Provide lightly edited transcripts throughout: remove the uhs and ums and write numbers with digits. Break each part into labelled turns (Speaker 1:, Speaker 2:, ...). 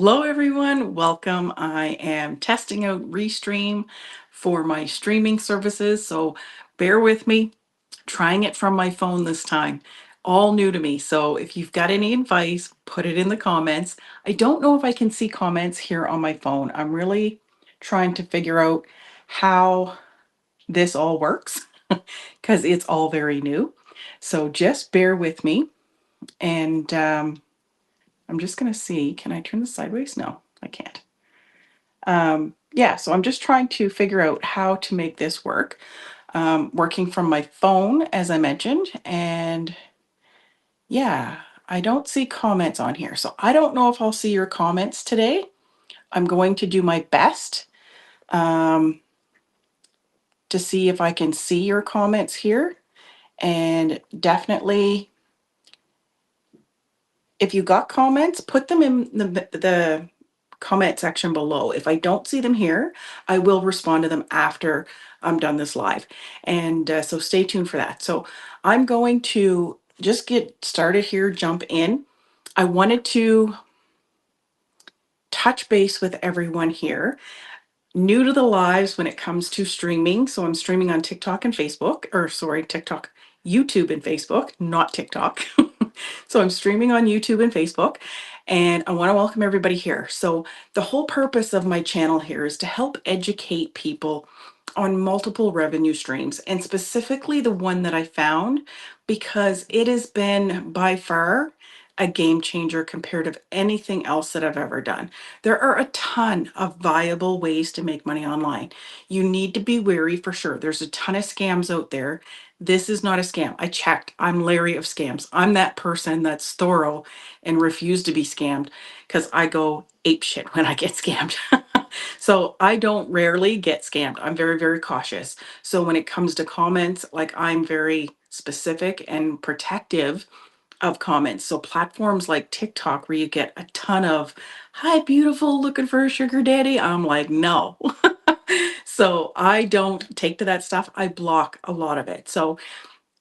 Speaker 1: Hello, everyone. Welcome. I am testing out Restream for my streaming services, so bear with me. Trying it from my phone this time. All new to me. So if you've got any advice, put it in the comments. I don't know if I can see comments here on my phone. I'm really trying to figure out how this all works because it's all very new. So just bear with me. And I'm just going to see. Can I turn this sideways? No, I can't. Yeah, so I'm just trying to figure out how to make this work. Working from my phone, as I mentioned, and yeah, I don't see comments on here. So I don't know if I'll see your comments today. I'm going to do my best um, to see if I can see your comments here. And definitely, if you got comments, put them in the comment section below. If I don't see them here, I will respond to them after I'm done this live. And so stay tuned for that. So I'm going to just get started here, jump in. I wanted to touch base with everyone here. New to the lives when it comes to streaming. So I'm streaming on TikTok and Facebook, or sorry, TikTok, YouTube and Facebook, not TikTok. So I'm streaming on YouTube and Facebook, and I want to welcome everybody here. So the whole purpose of my channel here is to help educate people on multiple revenue streams, and specifically the one that I found, because it has been by far a game changer compared to anything else that I've ever done. There are a ton of viable ways to make money online. You need to be wary for sure. There's a ton of scams out there. This is not a scam. I checked. I'm leery of scams. I'm that person that's thorough and refuse to be scammed because I go ape shit when I get scammed. So I don't rarely get scammed. I'm very, very cautious. So when it comes to comments, like I'm very specific and protective of comments. So platforms like TikTok, where you get a ton of, hi, beautiful, looking for a sugar daddy. I'm like, no. So I don't take to that stuff. I block a lot of it. So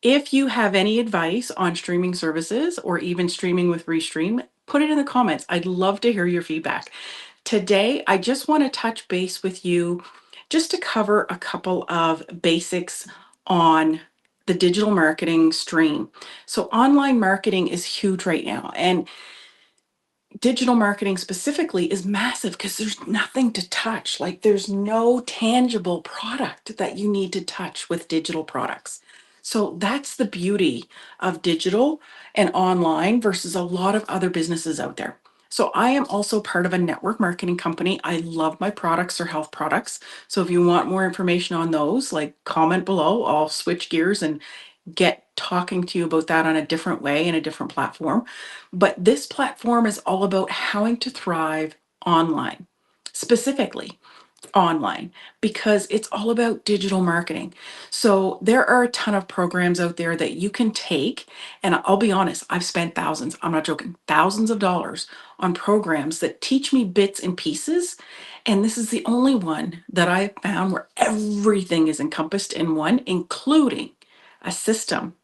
Speaker 1: if you have any advice on streaming services or even streaming with Restream, put it in the comments. I'd love to hear your feedback. Today, I just want to touch base with you just to cover a couple of basics on the digital marketing stream. So online marketing is huge right now, and digital marketing specifically is massive because there's nothing to touch. Like there's no tangible product that you need to touch with digital products. So that's the beauty of digital and online versus a lot of other businesses out there. So I am also part of a network marketing company. I love my products or health products. So if you want more information on those, like comment below, I'll switch gears and get talking to you about that on a different way in a different platform. But this platform is all about how to thrive online, specifically online, because it's all about digital marketing. So there are a ton of programs out there that you can take. And I'll be honest, I've spent thousands, I'm not joking, thousands of dollars on programs that teach me bits and pieces. And this is the only one that I have found where everything is encompassed in one, including a system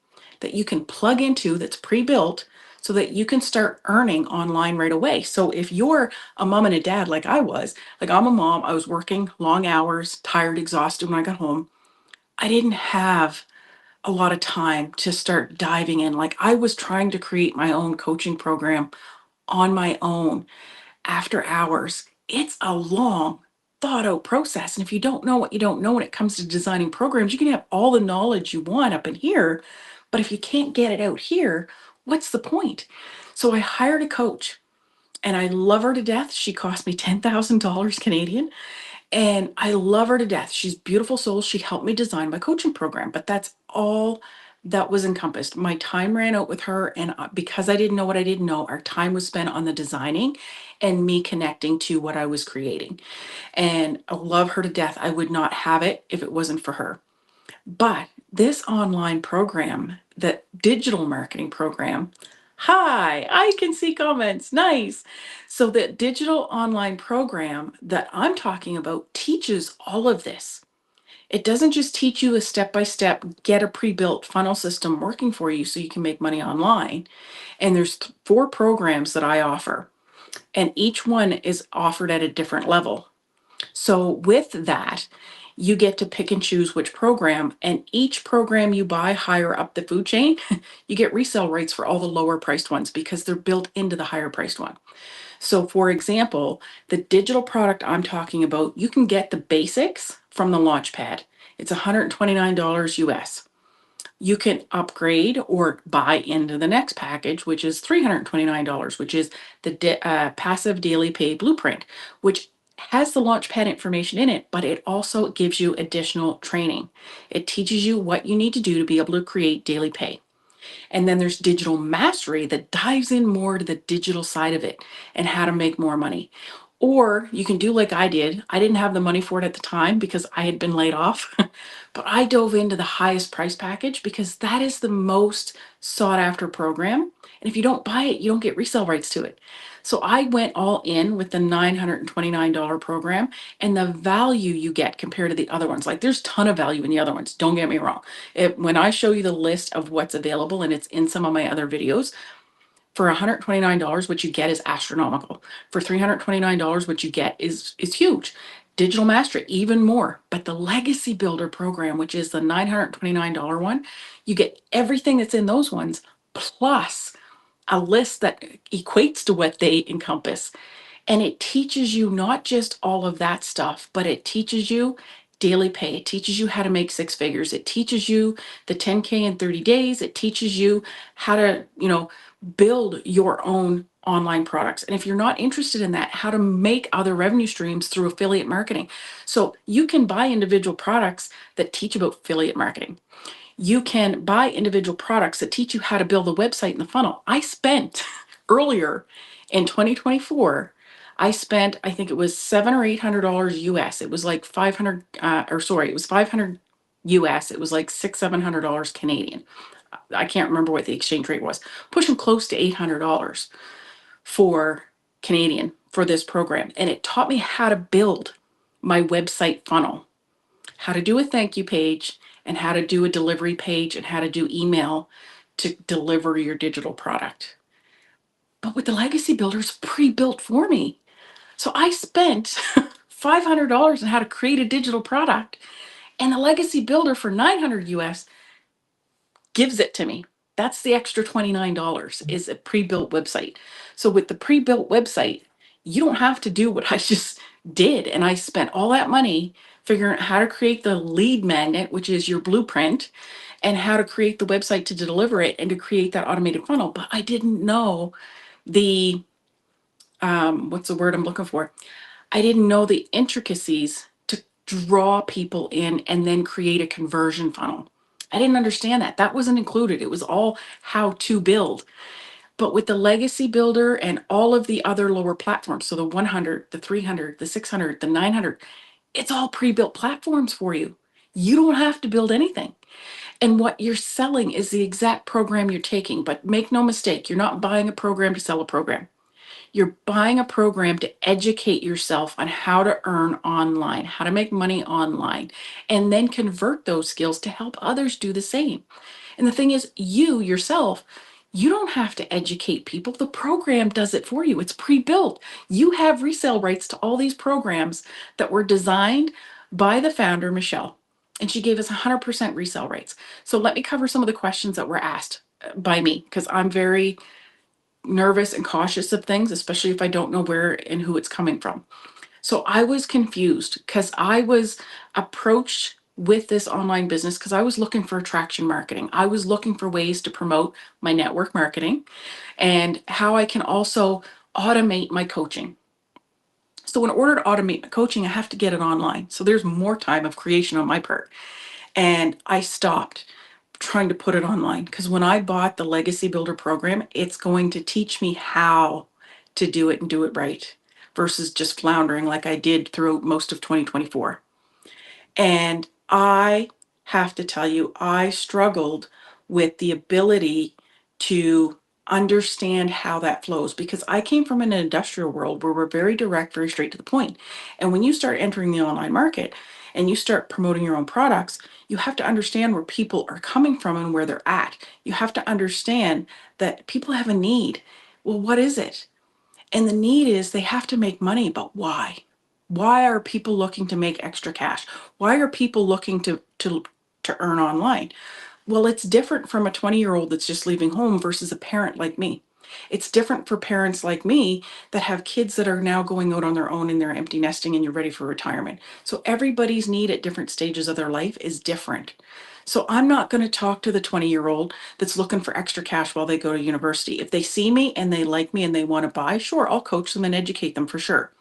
Speaker 1: that you can plug into that's pre-built so that you can start earning online right away. So if you're a mom and a dad like I was, like I'm a mom, I was working long hours, tired, exhausted when I got home. I didn't have a lot of time to start diving in. Like I was trying to create my own coaching program on my own after hours. It's a long, thought out process. And if you don't know what you don't know when it comes to designing programs, you can have all the knowledge you want up in here. But if you can't get it out here, what's the point? So I hired a coach and I love her to death. She cost me $10,000 Canadian. And I love her to death. She's a beautiful soul. She helped me design my coaching program, but that's all that was encompassed. My time ran out with her, and because I didn't know what I didn't know, our time was spent on the designing and me connecting to what I was creating. And I love her to death. I would not have it if it wasn't for her. But this online program, the digital marketing program, hi, I can see comments. Nice. So, the digital online program that I'm talking about teaches all of this. It doesn't just teach you a step by step, get a pre built funnel system working for you so you can make money online. And there's four programs that I offer. and each one is offered at a different level. So with that, you get to pick and choose which program, and each program you buy higher up the food chain, you get resale rates for all the lower priced ones because they're built into the higher priced one. So for example, the digital product I'm talking about, you can get the basics from the Launchpad. It's $129 US. You can upgrade or buy into the next package, which is $329, which is the passive daily pay blueprint, which has the Launchpad information in it, but it also gives you additional training. It teaches you what you need to do to be able to create daily pay. And then there's digital mastery that dives in more to the digital side of it and how to make more money. Or you can do like I did. I didn't have the money for it at the time because I had been laid off, but I dove into the highest price package because that is the most sought after program. And if you don't buy it, you don't get resale rights to it. So I went all in with the $929 program, and the value you get compared to the other ones. Like there's a ton of value in the other ones. Don't get me wrong. When I show you the list of what's available, and it's in some of my other videos, for $129, what you get is astronomical. For $329, what you get is huge. Digital Mastery, even more. But the Legacy Builder program, which is the $929 one, you get everything that's in those ones, plus a list that equates to what they encompass. And it teaches you not just all of that stuff, but it teaches you daily pay. It teaches you how to make six figures. It teaches you the 10K in 30 days. It teaches you how to, build your own online products. And if you're not interested in that, how to make other revenue streams through affiliate marketing. So you can buy individual products that teach about affiliate marketing. You can buy individual products that teach you how to build a website in the funnel. I spent earlier in 2024, I spent, I think it was $700 or $800 US. It was like 500, it was 500 US. It was like $600, $700 Canadian. I can't remember what the exchange rate was, pushing close to $800 for Canadian for this program. And it taught me how to build my website funnel, how to do a thank you page, and how to do a delivery page, and how to do email to deliver your digital product. But with the Legacy Builders pre-built for me. So I spent $500 on how to create a digital product, and the Legacy Builder for 900 US gives it to me. That's the extra $29 is a pre-built website. So with the pre-built website, you don't have to do what I just did. And I spent all that money figuring out how to create the lead magnet, which is your blueprint, and how to create the website to deliver it and to create that automated funnel. But I didn't know the, what's the word I'm looking for? I didn't know the intricacies to draw people in and then create a conversion funnel. I didn't understand that. That wasn't included. It was all how to build. But with the Legacy Builder and all of the other lower platforms, so the 100, the 300, the 600, the 900, it's all pre-built platforms for you. You don't have to build anything. And what you're selling is the exact program you're taking. But make no mistake, you're not buying a program to sell a program. You're buying a program to educate yourself on how to earn online, how to make money online, and then convert those skills to help others do the same. And the thing is, you yourself, you don't have to educate people. The program does it for you. It's pre-built. You have resale rights to all these programs that were designed by the founder, Michelle. And she gave us 100% resale rights. So let me cover some of the questions that were asked by me, because I'm very nervous and cautious of things, especially if I don't know where and who it's coming from. So I was confused because I was approached with this online business because I was looking for attraction marketing. I was looking for ways to promote my network marketing and how I can also automate my coaching. So in order to automate my coaching, I have to get it online. So there's more time of creation on my part. And I stopped trying to put it online because when I bought the Legacy Builder program, it's going to teach me how to do it and do it right versus just floundering like I did throughout most of 2024. And I have to tell you, I struggled with the ability to understand how that flows because I came from an industrial world where we're very direct, very straight to the point. And when you start entering the online market and you start promoting your own products, you have to understand where people are coming from and where they're at. You have to understand that people have a need. Well, what is it? And the need is they have to make money, but why? Why are people looking to make extra cash? Why are people looking to earn online? Well, it's different from a 20-year-old that's just leaving home versus a parent like me. It's different for parents like me that have kids that are now going out on their own and they're empty nesting and you're ready for retirement. So everybody's need at different stages of their life is different. So I'm not going to talk to the 20-year-old that's looking for extra cash while they go to university. If they see me and they like me and they want to buy, sure, I'll coach them and educate them for sure.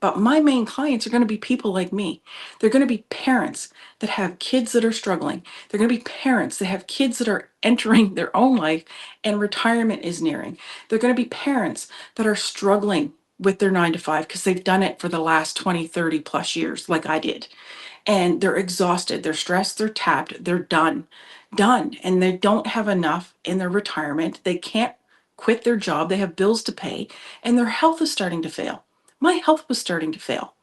Speaker 1: But my main clients are going to be people like me. They're going to be parents that have kids that are struggling. They're going to be parents that have kids that are entering their own life and retirement is nearing. They're going to be parents that are struggling with their 9 to 5 because they've done it for the last 20, 30 plus years, like I did. And they're exhausted, they're stressed, they're tapped, they're done. And they don't have enough in their retirement. They can't quit their job, they have bills to pay, and their health is starting to fail. My health was starting to fail.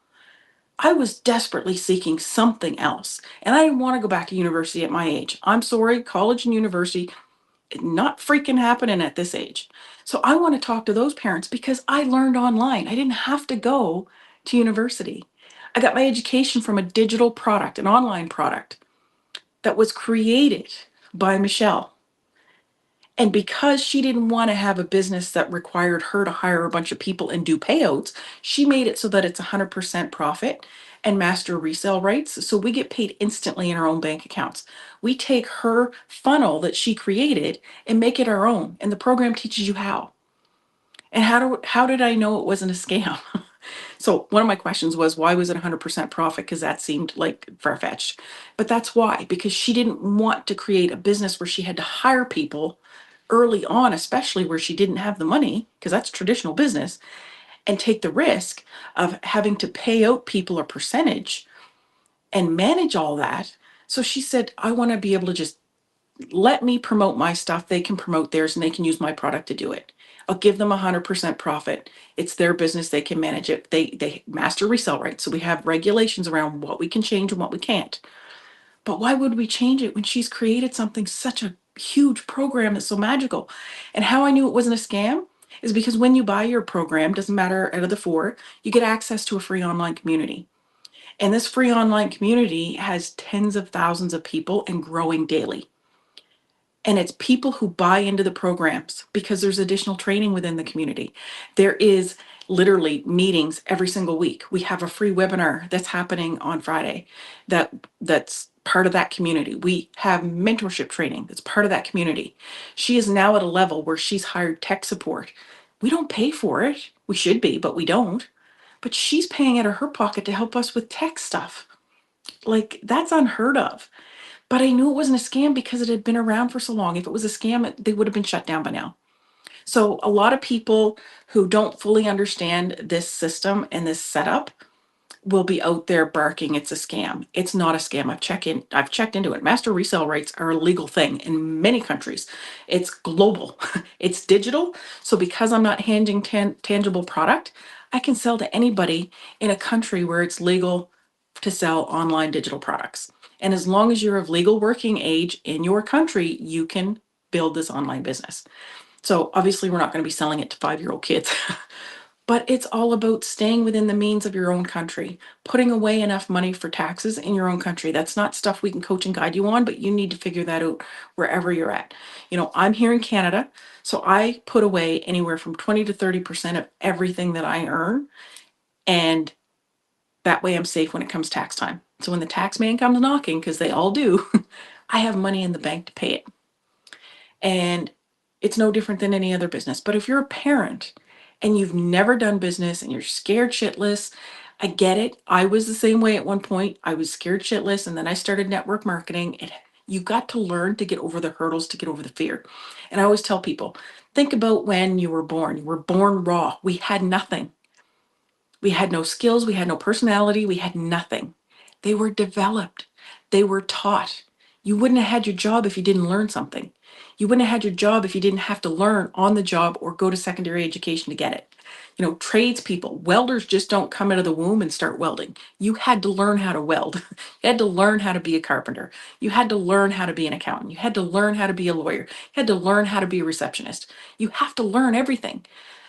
Speaker 1: I was desperately seeking something else. And I didn't want to go back to university at my age. I'm sorry, college and university, not freaking happening at this age. So I want to talk to those parents because I learned online. I didn't have to go to university. I got my education from a digital product, an online product that was created by Michelle. And because she didn't want to have a business that required her to hire a bunch of people and do payouts, she made it so that it's 100% profit and master resale rights. So we get paid instantly in our own bank accounts. We take her funnel that she created and make it our own. And the program teaches you how. And how did I know it wasn't a scam? So one of my questions was, why was it 100% profit? Because that seemed like far-fetched. But that's why, because she didn't want to create a business where she had to hire people early on, especially where she didn't have the money, because that's traditional business, and take the risk of having to pay out people a percentage and manage all that. So she said, I want to be able to just let me promote my stuff. They can promote theirs and they can use my product to do it. I'll give them 100% profit. It's their business. They can manage it. They master resell rights. So we have regulations around what we can change and what we can't. But why would we change it when she's created something, such a huge program that's so magical? And how I knew it wasn't a scam is because when you buy your program, doesn't matter out of the four, you get access to a free online community. And this free online community has tens of thousands of people and growing daily. And it's people who buy into the programs because there's additional training within the community. There is literally meetings every single week. We have a free webinar that's happening on Friday that's part of that community. We have mentorship training that's part of that community. She is now at a level where she's hired tech support. We don't pay for it. We should be, but we don't. But she's paying out of her pocket to help us with tech stuff. Like, that's unheard of. But I knew it wasn't a scam because it had been around for so long. If it was a scam, they would have been shut down by now. So a lot of people who don't fully understand this system and this setup will be out there barking it's a scam. It's not a scam. I've checked into it. Master resale rights are a legal thing in many countries. It's global. It's digital. So because I'm not handing tangible product, I can sell to anybody in a country where it's legal to sell online digital products. And as long as you're of legal working age in your country, you can build this online business. So obviously we're not going to be selling it to 5-year-old kids. But it's all about staying within the means of your own country, putting away enough money for taxes in your own country. That's not stuff we can coach and guide you on, but you need to figure that out wherever you're at. I'm here in Canada, so I put away anywhere from 20 to 30% of everything that I earn. And that way I'm safe when it comes tax time. So when the tax man comes knocking, because they all do, I have money in the bank to pay it. And it's no different than any other business. But if you're a parent and you've never done business and you're scared shitless, I get it. I was the same way at one point. I was scared shitless and then I started network marketing. You got to learn to get over the hurdles, to get over the fear. And I always tell people, think about when you were born. You were born raw. We had nothing. We had no skills. We had no personality. We had nothing. They were developed. They were taught. You wouldn't have had your job if you didn't learn something. You wouldn't have had your job if you didn't have to learn on the job or go to secondary education to get it. Tradespeople, welders just don't come out of the womb and start welding. You had to learn how to weld. You had to learn how to be a carpenter. You had to learn how to be an accountant. You had to learn how to be a lawyer. You had to learn how to be a receptionist. You have to learn everything.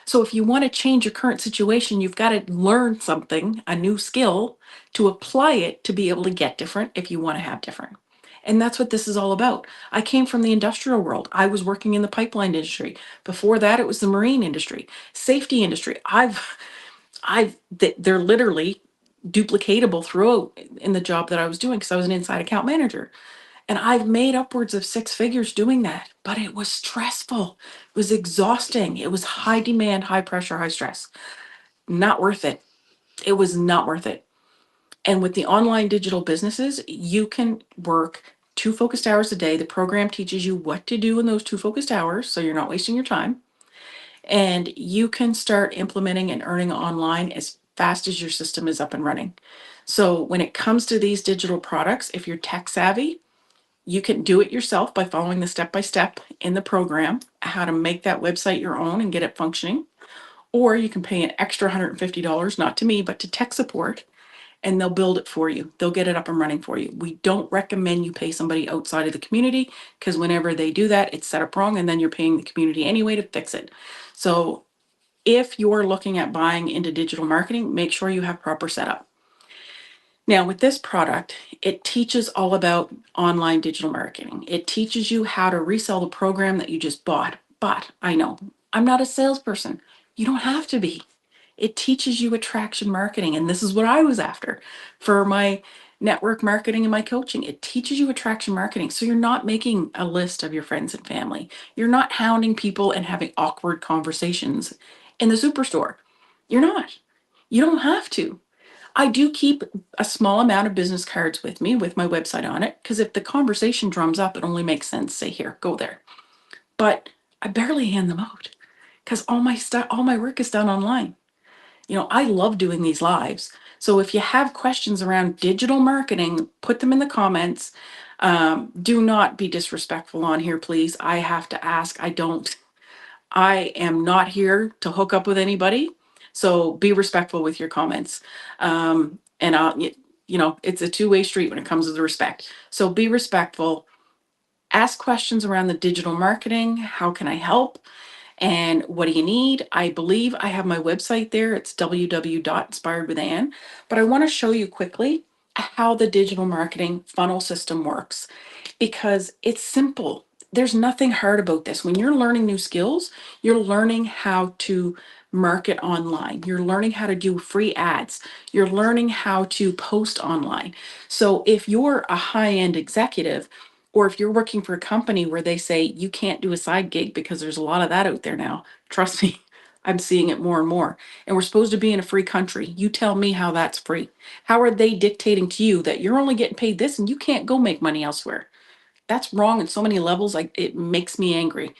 Speaker 1: So if you want to change your current situation, you've got to learn something, a new skill, to apply it to be able to get different if you want to have different. And that's what this is all about. I came from the industrial world. I was working in the pipeline industry. Before that, it was the marine industry, safety industry. They're literally duplicatable throughout in the job that I was doing because I was an inside account manager. And I've made upwards of six figures doing that, but it was stressful. It was exhausting. It was high demand, high pressure, high stress. Not worth it. It was not worth it. And with the online digital businesses, you can work 2 focused hours a day. The program teaches you what to do in those 2 focused hours, so you're not wasting your time. And you can start implementing and earning online as fast as your system is up and running. So when it comes to these digital products, if you're tech savvy, you can do it yourself by following the step by step in the program, how to make that website your own and get it functioning. Or you can pay an extra $150, not to me, but to tech support, and they'll build it for you. They'll get it up and running for you. We don't recommend you pay somebody outside of the community because whenever they do that, it's set up wrong and then you're paying the community anyway to fix it. So if you're looking at buying into digital marketing, make sure you have proper setup. Now, with this product, it teaches all about online digital marketing. It teaches you how to resell the program that you just bought. But I know I'm not a salesperson. You don't have to be. It teaches you attraction marketing. And this is what I was after for my network marketing and my coaching. It teaches you attraction marketing. So you're not making a list of your friends and family. You're not hounding people and having awkward conversations in the superstore. You're not. You don't have to. I do keep a small amount of business cards with me with my website on it because if the conversation drums up, it only makes sense. Say, here, go there. But I barely hand them out because all my stuff, all my work is done online. I love doing these lives. So if you have questions around digital marketing, put them in the comments. Do not be disrespectful on here, please. I have to ask. I am not here to hook up with anybody. So be respectful with your comments. And it's a two-way street when it comes to the respect. So be respectful. Ask questions around the digital marketing. How can I help? And what do you need? I believe I have my website there. It's www.inspiredwithann. But I want to show you quickly how the digital marketing funnel system works because it's simple. There's nothing hard about this. When you're learning new skills, you're learning how to market online. You're learning how to do free ads. You're learning how to post online. So if you're a high-end executive, or if you're working for a company where they say you can't do a side gig because there's a lot of that out there now, trust me, I'm seeing it more and more. And we're supposed to be in a free country. You tell me how that's free. How are they dictating to you that you're only getting paid this and you can't go make money elsewhere? That's wrong in so many levels. Like it makes me angry.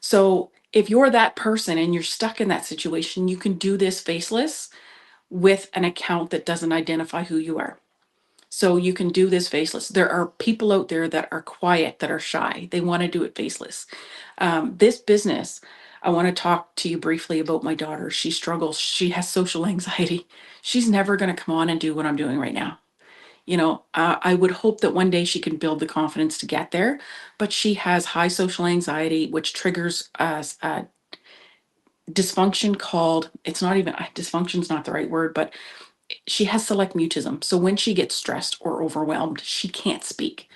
Speaker 1: So if you're that person and you're stuck in that situation, you can do this faceless with an account that doesn't identify who you are. So you can do this faceless. There are people out there that are quiet, that are shy. They want to do it faceless. This business, I want to talk to you briefly about my daughter. She struggles. She has social anxiety. She's never going to come on and do what I'm doing right now. I would hope that one day she can build the confidence to get there, but she has high social anxiety, which triggers a dysfunction called, it's not even, dysfunction's not the right word, but she has select mutism. So when she gets stressed or overwhelmed, she can't speak.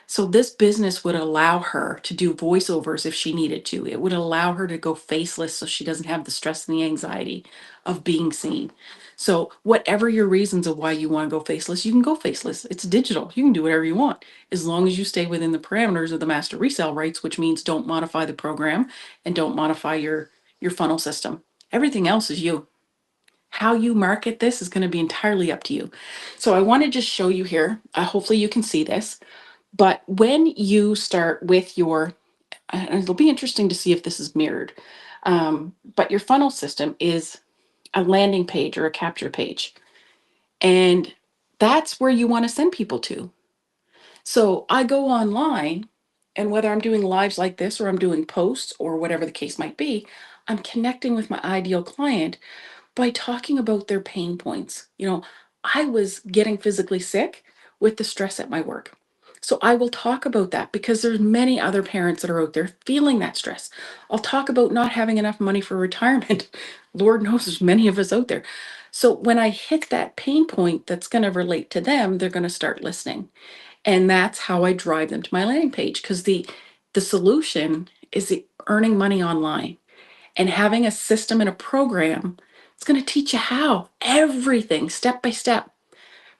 Speaker 1: So this business would allow her to do voiceovers if she needed to. It would allow her to go faceless so she doesn't have the stress and the anxiety of being seen. So whatever your reasons of why you want to go faceless, you can go faceless. It's digital. You can do whatever you want as long as you stay within the parameters of the master resale rights, which means don't modify the program and don't modify your funnel system. Everything else is you. How you market this is going to be entirely up to you. So I want to just show you here. Hopefully you can see this. But when you start with and it'll be interesting to see if this is mirrored, but your funnel system is a landing page or a capture page. And that's where you want to send people to. So I go online, and whether I'm doing lives like this or I'm doing posts or whatever the case might be, I'm connecting with my ideal client by talking about their pain points. I was getting physically sick with the stress at my work. So I will talk about that because there's many other parents that are out there feeling that stress. I'll talk about not having enough money for retirement. Lord knows there's many of us out there. So when I hit that pain point that's going to relate to them, they're going to start listening. And that's how I drive them to my landing page, because the solution is the earning money online, and having a system and a program. It's going to teach you how, everything step by step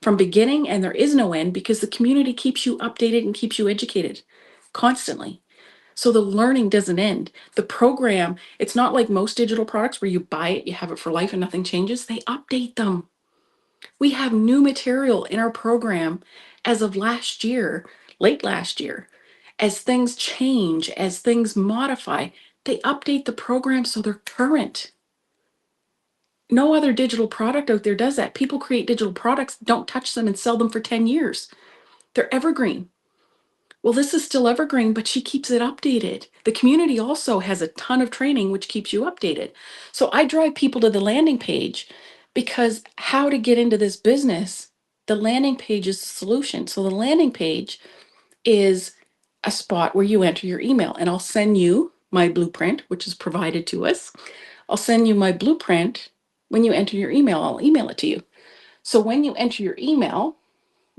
Speaker 1: from beginning, and there is no end because the community keeps you updated and keeps you educated constantly. So the learning doesn't end. The program, it's not like most digital products where you buy it, you have it for life and nothing changes. They update them. We have new material in our program as of last year, late last year. As things change, as things modify, they update the program so they're current. No other digital product out there does that. People create digital products, don't touch them, and sell them for 10 years. They're evergreen. Well, this is still evergreen, but she keeps it updated. The community also has a ton of training, which keeps you updated. So I drive people to the landing page because how to get into this business, the landing page is the solution. So the landing page is a spot where you enter your email, and I'll send you my blueprint, which is provided to us. I'll send you my blueprint when you enter your email. I'll email it to you. So when you enter your email,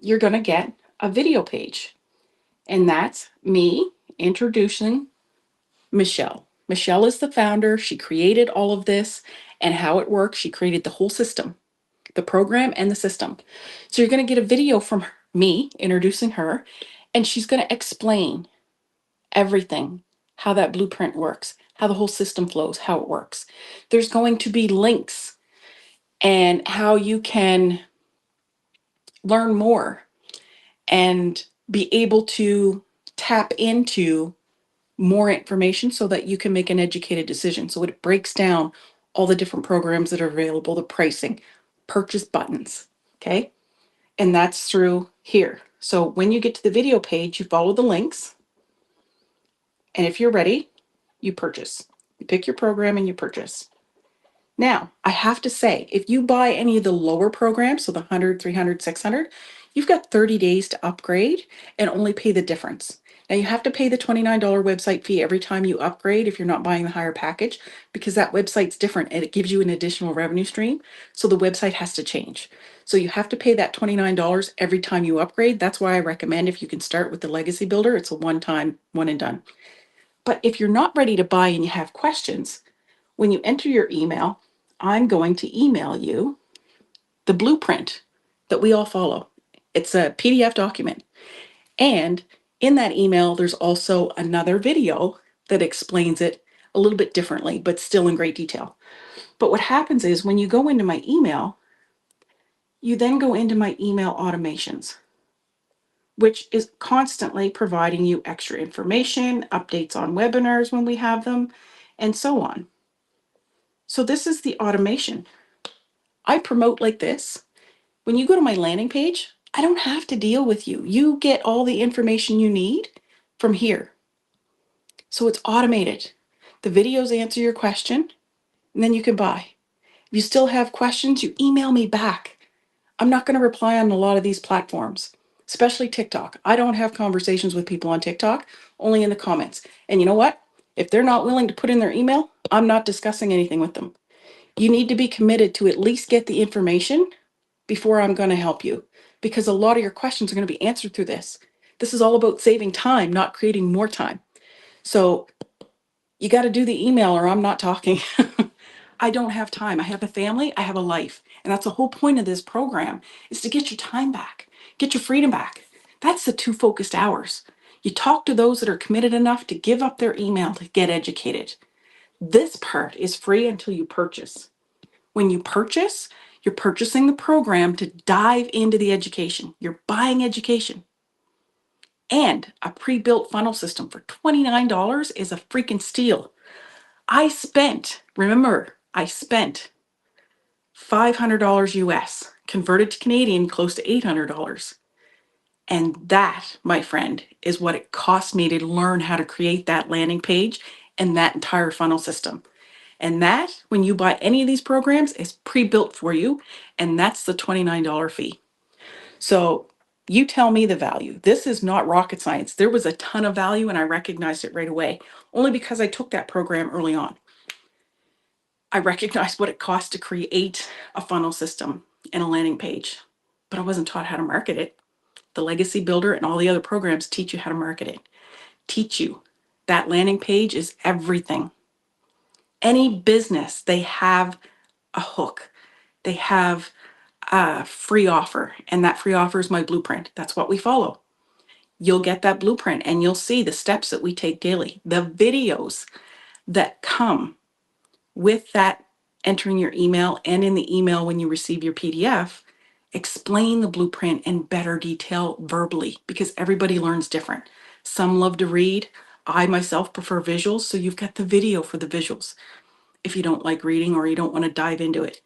Speaker 1: you're going to get a video page. And that's me introducing Michelle. Michelle is the founder. She created all of this and how it works. She created the whole system, the program and the system. So you're going to get a video from me introducing her, and she's going to explain everything, how that blueprint works, how the whole system flows, how it works. There's going to be links and how you can learn more and be able to tap into more information so that you can make an educated decision. So it breaks down all the different programs that are available, the pricing, purchase buttons, okay? And that's through here. So when you get to the video page, you follow the links, and if you're ready, you purchase. You pick your program and you purchase. Now, I have to say, if you buy any of the lower programs, so the 100, 300, 600, you've got 30 days to upgrade and only pay the difference. Now, you have to pay the $29 website fee every time you upgrade if you're not buying the higher package, because that website's different and it gives you an additional revenue stream. So the website has to change. So you have to pay that $29 every time you upgrade. That's why I recommend, if you can start with the Legacy Builder, it's a one-time, one and done. But if you're not ready to buy and you have questions, when you enter your email, I'm going to email you the blueprint that we all follow. It's a PDF document. And in that email, there's also another video that explains it a little bit differently, but still in great detail. But what happens is when you go into my email, you then go into my email automations, which is constantly providing you extra information, updates on webinars when we have them, and so on. So this is the automation. I promote like this. When you go to my landing page, I don't have to deal with you. You get all the information you need from here. So it's automated. The videos answer your question, and then you can buy. If you still have questions, you email me back. I'm not going to reply on a lot of these platforms, especially TikTok. I don't have conversations with people on TikTok, only in the comments. And you know what? If they're not willing to put in their email, I'm not discussing anything with them. You need to be committed to at least get the information before I'm going to help you, because a lot of your questions are going to be answered through this. This is all about saving time, not creating more time. So you got to do the email or I'm not talking. I don't have time. I have a family, I have a life. And that's the whole point of this program, is to get your time back, get your freedom back. That's the 2 focused hours. You talk to those that are committed enough to give up their email to get educated. This part is free until you purchase. When you purchase, you're purchasing the program to dive into the education. You're buying education. And a pre-built funnel system for $29 is a freaking steal. Remember, I spent $500 US, converted to Canadian, close to $800. And that, my friend, is what it cost me to learn how to create that landing page and that entire funnel system. And that, when you buy any of these programs, is pre-built for you. And that's the $29 fee. So You tell me the value. This is not rocket science. There was a ton of value and I recognized it right away, only because I took that program early on. I recognized what it cost to create a funnel system and a landing page, but I wasn't taught how to market it. The Legacy Builder and all the other programs teach you how to market it, teach you that landing page is everything. Any business, they have a hook, they have a free offer, and that free offer is my blueprint. That's what we follow. You'll get that blueprint and you'll see the steps that we take daily, the videos that come with that entering your email, and in the email when you receive your PDF, explain the blueprint in better detail verbally, because everybody learns different. Some love to read. I myself prefer visuals, so you've got the video for the visuals. If you don't like reading or you don't want to dive into it,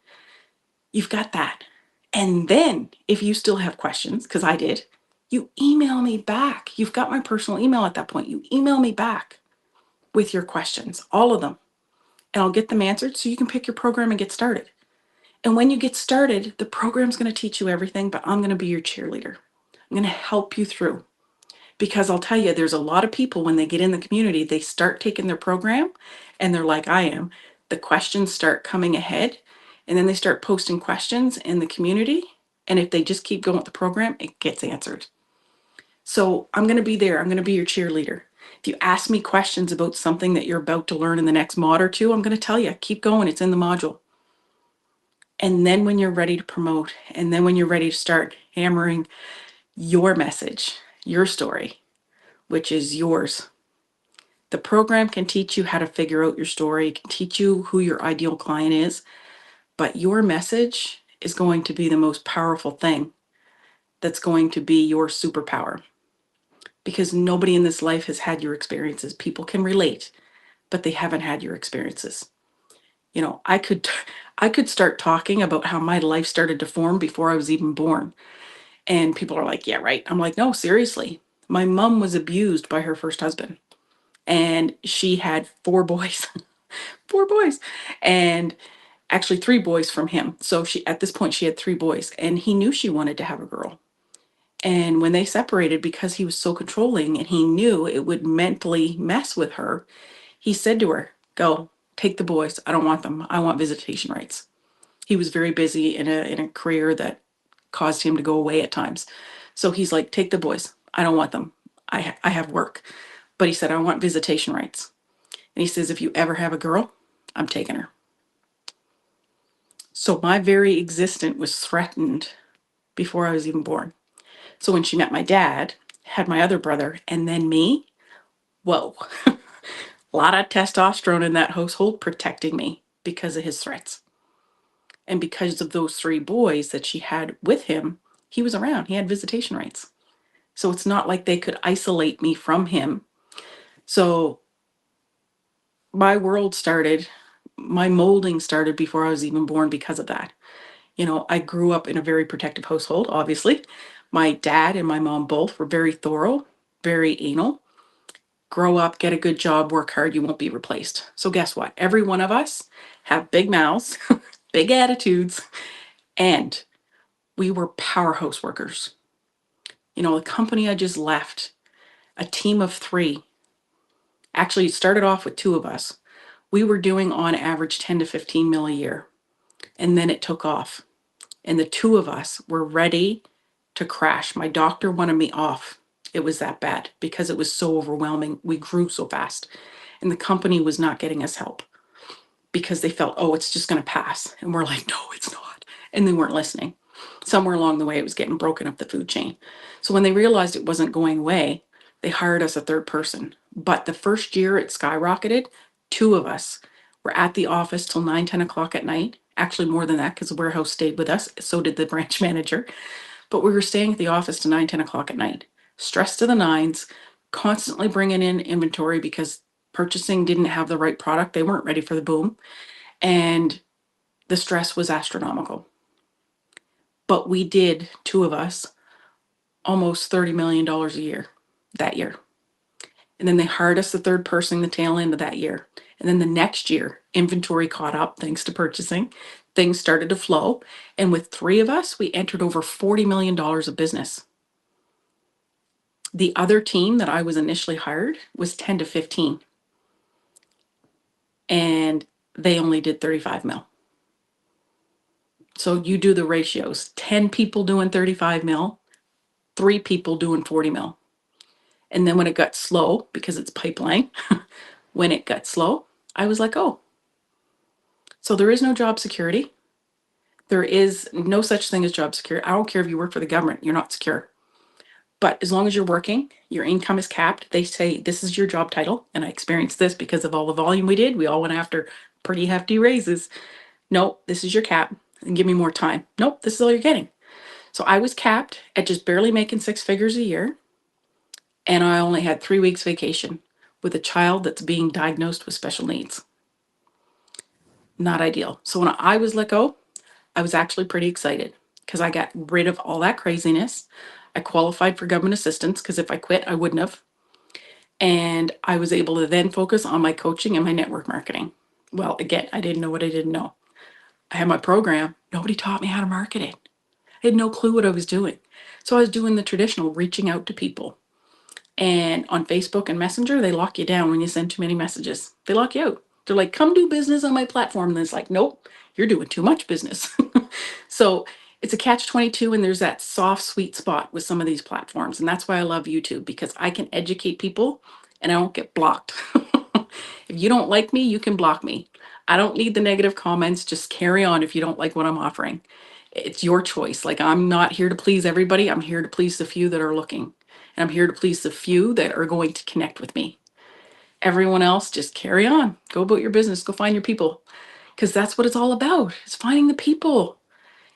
Speaker 1: you've got that. And then if you still have questions, because I did, you email me back. You've got my personal email at that point. You email me back with your questions, all of them, and I'll get them answered so you can pick your program and get started. And when you get started, the program's going to teach you everything, but I'm going to be your cheerleader. I'm going to help you through, because I'll tell you, there's a lot of people when they get in the community, they start taking their program and they're like I am. The questions start coming ahead and then they start posting questions in the community. And if they just keep going with the program, it gets answered. So I'm going to be there. I'm going to be your cheerleader. If you ask me questions about something that you're about to learn in the next mod or two, I'm going to tell you, keep going. It's in the module. And then when you're ready to promote, and then when you're ready to start hammering your message, your story, which is yours, the program can teach you how to figure out your story, can teach you who your ideal client is, but your message is going to be the most powerful thing that's going to be your superpower, because nobody in this life has had your experiences. People can relate, but they haven't had your experiences. You know, I could start talking about how my life started to form before I was even born. And people are like, yeah, right. I'm like, no, seriously. My mom was abused by her first husband, and she had four boys, four boys, and actually three boys from him. So she, at this point, she had three boys, and he knew she wanted to have a girl. And when they separated, because he was so controlling and he knew it would mentally mess with her, he said to her, go, take the boys. I don't want them. I want visitation rights. He was very busy in a career that caused him to go away at times. So he's like, take the boys. I don't want them. I have work. But he said, I want visitation rights. And he says, if you ever have a girl, I'm taking her. So my very existence was threatened before I was even born. So when she met my dad, had my other brother, and then me, whoa, a lot of testosterone in that household protecting me because of his threats. And because of those three boys that she had with him, he was around. He had visitation rights. So it's not like they could isolate me from him. So my world started, my molding started before I was even born because of that. You know, I grew up in a very protective household, obviously. My dad and my mom both were very thorough, very anal. Grow up, get a good job, work hard, you won't be replaced. So guess what? Every one of us have big mouths, big attitudes, and we were powerhouse workers. You know, the company I just left, a team of three, actually it started off with two of us. We were doing on average 10 to 15 mil a year. And then it took off. And the two of us were ready to crash. My doctor wanted me off. It was that bad because it was so overwhelming. We grew so fast. And the company was not getting us help because they felt, oh, it's just going to pass. And we're like, no, it's not. And they weren't listening. Somewhere along the way, it was getting broken up the food chain. So when they realized it wasn't going away, they hired us a third person. But the first year it skyrocketed. Two of us were at the office till 9, 10 o'clock at night. Actually, more than that, because the warehouse stayed with us. So did the branch manager. But we were staying at the office till 9, 10 o'clock at night. Stressed to the nines, constantly bringing in inventory because purchasing didn't have the right product. They weren't ready for the boom. And the stress was astronomical. But we did, two of us, almost $30 million a year that year. And then they hired us the third person the tail end of that year. And then the next year, inventory caught up thanks to purchasing. Things started to flow. And with three of us, we entered over $40 million of business. The other team that I was initially hired was 10 to 15, and they only did 35 mil. So you do the ratios, 10 people doing 35 mil, 3 people doing 40 mil. And then when it got slow, because it's pipeline, when it got slow, I was like, oh, so there is no job security. There is no such thing as job security. I don't care if you work for the government, you're not secure. But as long as you're working, your income is capped. They say this is your job title. And I experienced this because of all the volume we did. We all went after pretty hefty raises. Nope, this is your cap and give me more time. Nope, this is all you're getting. So I was capped at just barely making 6 figures a year. And I only had 3 weeks vacation with a child that's being diagnosed with special needs. Not ideal. So when I was let go, I was actually pretty excited because I got rid of all that craziness. I qualified for government assistance because if I quit, I wouldn't have. And I was able to then focus on my coaching and my network marketing. Well, again, I didn't know what I didn't know. I had my program. Nobody taught me how to market it. I had no clue what I was doing. So I was doing the traditional reaching out to people. And on Facebook and Messenger, they lock you down when you send too many messages. They lock you out. They're like, come do business on my platform. And it's like, nope, you're doing too much business. So it's a catch 22, and there's that soft, sweet spot with some of these platforms. And that's why I love YouTube, because I can educate people and I don't get blocked. If you don't like me, you can block me. I don't need the negative comments. Just carry on if you don't like what I'm offering. It's your choice. Like, I'm not here to please everybody. I'm here to please the few that are looking. And I'm here to please the few that are going to connect with me. Everyone else, just carry on. Go about your business. Go find your people. Because that's what it's all about. It's finding the people.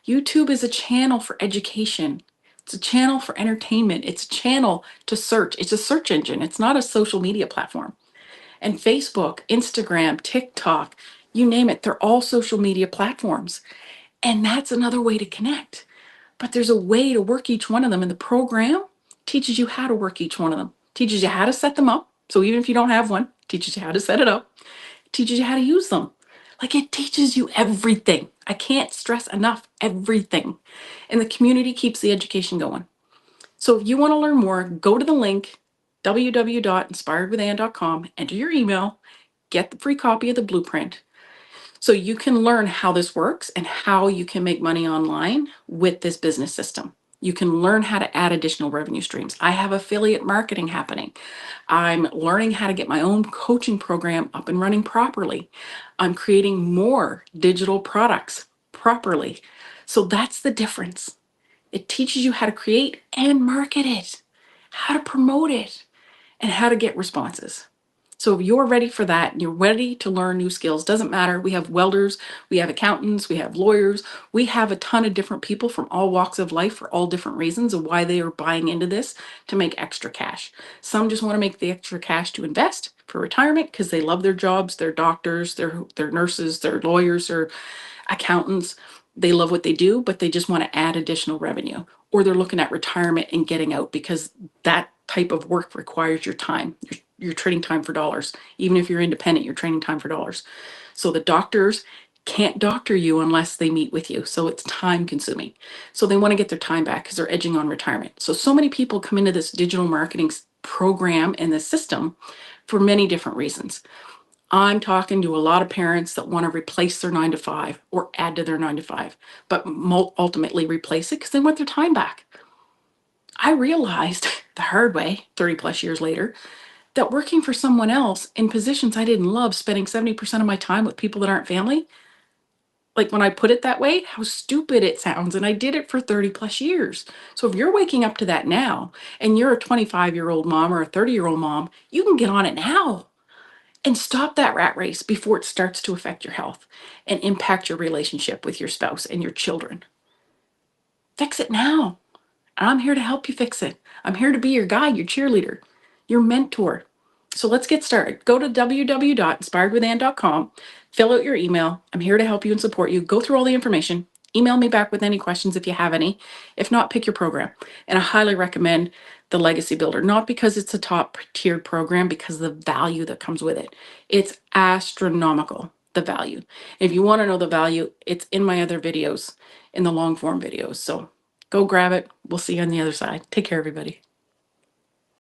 Speaker 1: YouTube is a channel for education. It's a channel for entertainment. It's a channel to search. It's a search engine. It's not a social media platform. And Facebook, Instagram, TikTok, you name it, they're all social media platforms. And that's another way to connect. But there's a way to work each one of them. And the program teaches you how to work each one of them, teaches you how to set them up. So even if you don't have one, teaches you how to set it up, teaches you how to use them. Like, it teaches you everything. I can't stress enough, everything. And the community keeps the education going. So if you want to learn more, go to the link, www.inspiredwithann.com, enter your email, get the free copy of the blueprint, so you can learn how this works and how you can make money online with this business system. You can learn how to add additional revenue streams. I have affiliate marketing happening. I'm learning how to get my own coaching program up and running properly. I'm creating more digital products properly. So that's the difference. It teaches you how to create and market it, how to promote it, and how to get responses. So if you're ready for that and you're ready to learn new skills, doesn't matter. We have welders, we have accountants, we have lawyers, we have a ton of different people from all walks of life for all different reasons of why they are buying into this to make extra cash. Some just want to make the extra cash to invest for retirement because they love their jobs, they're doctors, they're nurses, they're lawyers, they're accountants. They love what they do, but they just want to add additional revenue. Or they're looking at retirement and getting out because that type of work requires your time. You're trading time for dollars. Even if you're independent, you're trading time for dollars. So the doctors can't doctor you unless they meet with you. So it's time consuming. So they want to get their time back because they're edging on retirement. So many people come into this digital marketing program and this system for many different reasons. I'm talking to a lot of parents that want to replace their 9 to 5 or add to their 9 to 5, but ultimately replace it because they want their time back. I realized the hard way, 30 plus years later, that working for someone else in positions I didn't love, spending 70% of my time with people that aren't family, like when I put it that way, how stupid it sounds. And I did it for 30 plus years. So if you're waking up to that now and you're a 25-year-old mom or a 30-year-old mom, you can get on it now. And stop that rat race before it starts to affect your health and impact your relationship with your spouse and your children. Fix it now. I'm here to help you fix it. I'm here to be your guide, your cheerleader, your mentor. So let's get started. Go to www.inspiredwithann.com, fill out your email. I'm here to help you and support you. Go through all the information. Email me back with any questions if you have any. If not, pick your program. And I highly recommend the Legacy Builder, not because it's a top tiered program, because of the value that comes with it. It's astronomical, the value. If you want to know the value, it's in my other videos, in the long form videos. So go grab it. We'll see you on the other side. Take care, everybody.